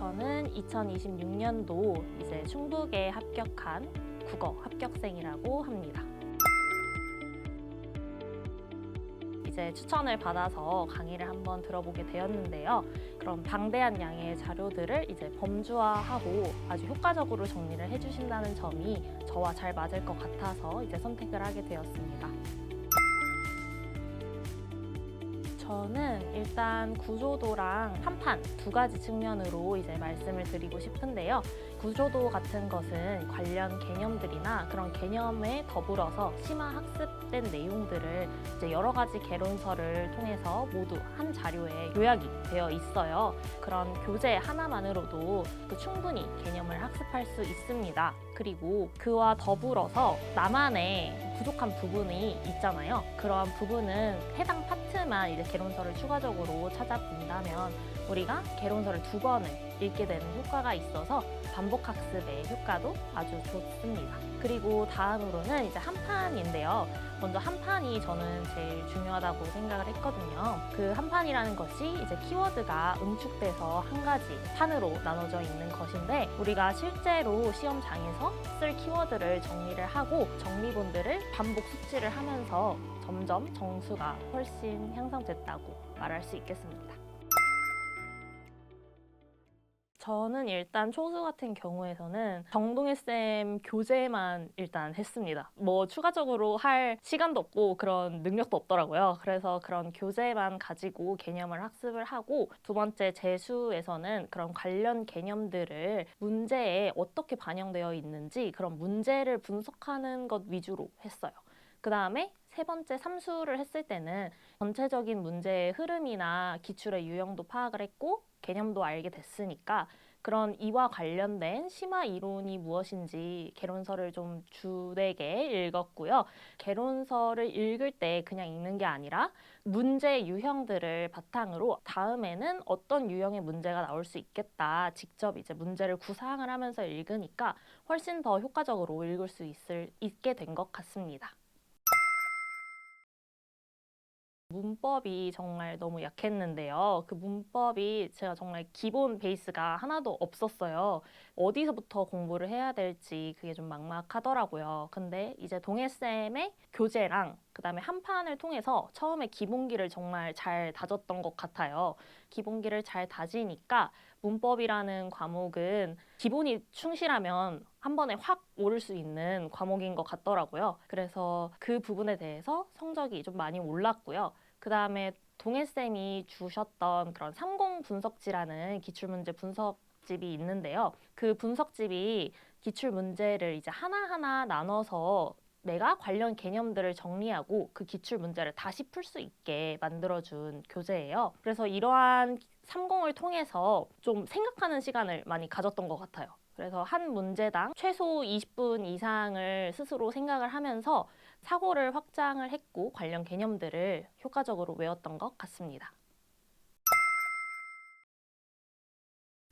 저는 2026년도 이제 충북에 합격한 국어 합격생이라고 합니다. 이제 추천을 받아서 강의를 한번 들어보게 되었는데요. 그럼 방대한 양의 자료들을 이제 범주화하고 아주 효과적으로 정리를 해주신다는 점이 저와 잘 맞을 것 같아서 이제 선택을 하게 되었습니다. 저는 일단 구조도랑 한판 두 가지 측면으로 이제 말씀을 드리고 싶은데요. 구조도 같은 것은 관련 개념들이나 그런 개념에 더불어서 심화 학습된 내용들을 이제 여러 가지 개론서를 통해서 모두 한 자료에 요약이 되어 있어요. 그런 교재 하나만으로도 충분히 개념을 학습할 수 있습니다. 그리고 그와 더불어서 나만의 부족한 부분이 있잖아요. 그러한 부분은 해당 파트만 이제 개론서를 추가적으로 찾아본다면 우리가 개론서를 2번을 읽게 되는 효과가 있어서 반복 학습의 효과도 아주 좋습니다. 그리고 다음으로는 이제 한판인데요. 먼저 한판이 저는 제일 중요하다고 생각을 했거든요. 그 한판이라는 것이 이제 키워드가 응축돼서 한 가지 판으로 나눠져 있는 것인데 우리가 실제로 시험장에서 쓸 키워드를 정리를 하고 정리본들을 반복 숙지를 하면서 점점 정수가 훨씬 향상됐다고 말할 수 있겠습니다. 저는 일단 초수 같은 경우에서는 정동일쌤 교재만 일단 했습니다. 뭐 추가적으로 할 시간도 없고 그런 능력도 없더라고요. 그래서 그런 교재만 가지고 개념을 학습을 하고 두 번째 재수에서는 그런 관련 개념들을 문제에 어떻게 반영되어 있는지 그런 문제를 분석하는 것 위주로 했어요. 그 다음에 세 번째 삼수를 했을 때는 전체적인 문제의 흐름이나 기출의 유형도 파악을 했고 개념도 알게 됐으니까 그런 이와 관련된 심화 이론이 무엇인지 개론서를 좀 주되게 읽었고요. 개론서를 읽을 때 그냥 읽는 게 아니라 문제 유형들을 바탕으로 다음에는 어떤 유형의 문제가 나올 수 있겠다. 직접 이제 문제를 구상을 하면서 읽으니까 훨씬 더 효과적으로 읽을 수 있게 된 것 같습니다. 문법이 정말 너무 약했는데요. 그 문법이 제가 정말 기본 베이스가 하나도 없었어요. 어디서부터 공부를 해야 될지 그게 좀 막막하더라고요. 근데 이제 동해쌤의 교재랑 그다음에 한판을 통해서 처음에 기본기를 정말 잘 다졌던 것 같아요. 기본기를 잘 다지니까 문법이라는 과목은 기본이 충실하면 한 번에 확 오를 수 있는 과목인 것 같더라고요. 그래서 그 부분에 대해서 성적이 좀 많이 올랐고요. 그 다음에 동해쌤이 주셨던 그런 30 분석지라는 기출문제 분석집이 있는데요. 그 분석집이 기출문제를 이제 하나하나 나눠서 내가 관련 개념들을 정리하고 그 기출 문제를 다시 풀 수 있게 만들어준 교재예요. 그래서 이러한 30을 통해서 좀 생각하는 시간을 많이 가졌던 것 같아요. 그래서 한 문제당 최소 20분 이상을 스스로 생각을 하면서 사고를 확장을 했고 관련 개념들을 효과적으로 외웠던 것 같습니다.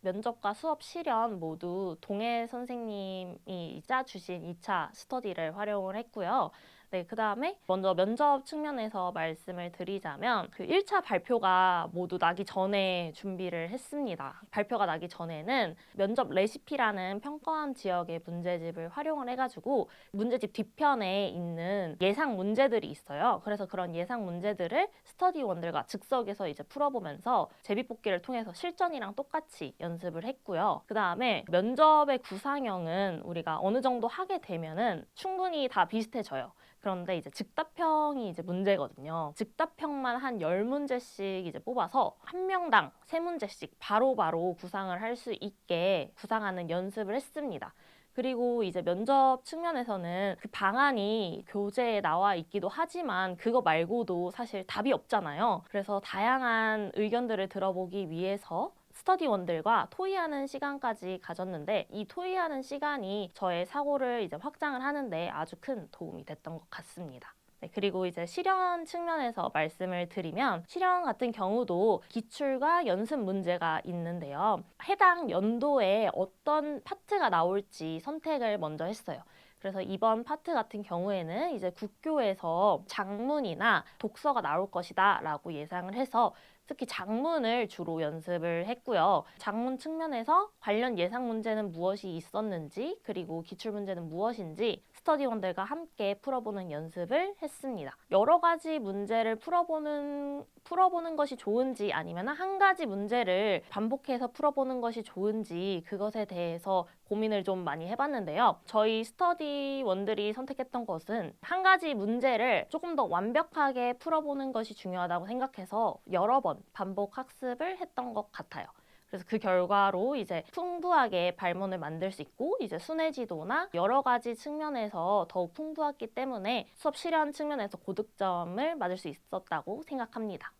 면접과 수업 실연 모두 동해 선생님이 짜주신 2차 스터디를 활용을 했고요. 네, 그 다음에 먼저 면접 측면에서 말씀을 드리자면 그 1차 발표가 모두 나기 전에 준비를 했습니다. 발표가 나기 전에는 면접 레시피라는 평가원 지역의 문제집을 활용을 해가지고 문제집 뒤편에 있는 예상 문제들이 있어요. 그래서 그런 예상 문제들을 스터디원들과 즉석에서 이제 풀어보면서 제비뽑기를 통해서 실전이랑 똑같이 연습을 했고요. 그 다음에 면접의 구상형은 우리가 어느 정도 하게 되면은 충분히 다 비슷해져요. 그런데 이제 즉답형이 이제 문제거든요. 즉답형만 한 10문제씩 이제 뽑아서 한 명당 3문제씩 바로바로 구상을 할 수 있게 구상하는 연습을 했습니다. 그리고 이제 면접 측면에서는 그 방안이 교재에 나와 있기도 하지만 그거 말고도 사실 답이 없잖아요. 그래서 다양한 의견들을 들어보기 위해서 스터디원들과 토의하는 시간까지 가졌는데 이 토의하는 시간이 저의 사고를 이제 확장을 하는데 아주 큰 도움이 됐던 것 같습니다. 네, 그리고 이제 실연 측면에서 말씀을 드리면 실연 같은 경우도 기출과 연습 문제가 있는데요. 해당 연도에 어떤 파트가 나올지 선택을 먼저 했어요. 그래서 이번 파트 같은 경우에는 이제 국교에서 작문이나 독서가 나올 것이다 라고 예상을 해서 특히 작문을 주로 연습을 했고요. 작문 측면에서 관련 예상 문제는 무엇이 있었는지, 그리고 기출 문제는 무엇인지 스터디원들과 함께 풀어보는 연습을 했습니다. 여러 가지 문제를 풀어보는 것이 좋은지, 아니면 한 가지 문제를 반복해서 풀어보는 것이 좋은지, 그것에 대해서 고민을 좀 많이 해봤는데요. 저희 스터디원들이 선택했던 것은 한 가지 문제를 조금 더 완벽하게 풀어보는 것이 중요하다고 생각해서 여러 번 반복 학습을 했던 것 같아요. 그래서 그 결과로 이제 풍부하게 발문을 만들 수 있고, 이제 순회지도나 여러 가지 측면에서 더욱 풍부했기 때문에 수업 실현 측면에서 고득점을 맞을 수 있었다고 생각합니다.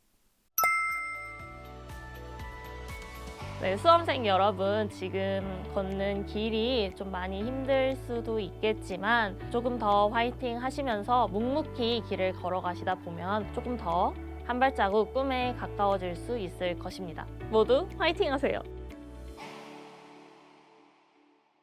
네, 수험생 여러분, 지금 걷는 길이 좀 많이 힘들 수도 있겠지만 조금 더 화이팅 하시면서 묵묵히 길을 걸어가시다 보면 조금 더 한 발자국 꿈에 가까워질 수 있을 것입니다. 모두 화이팅 하세요.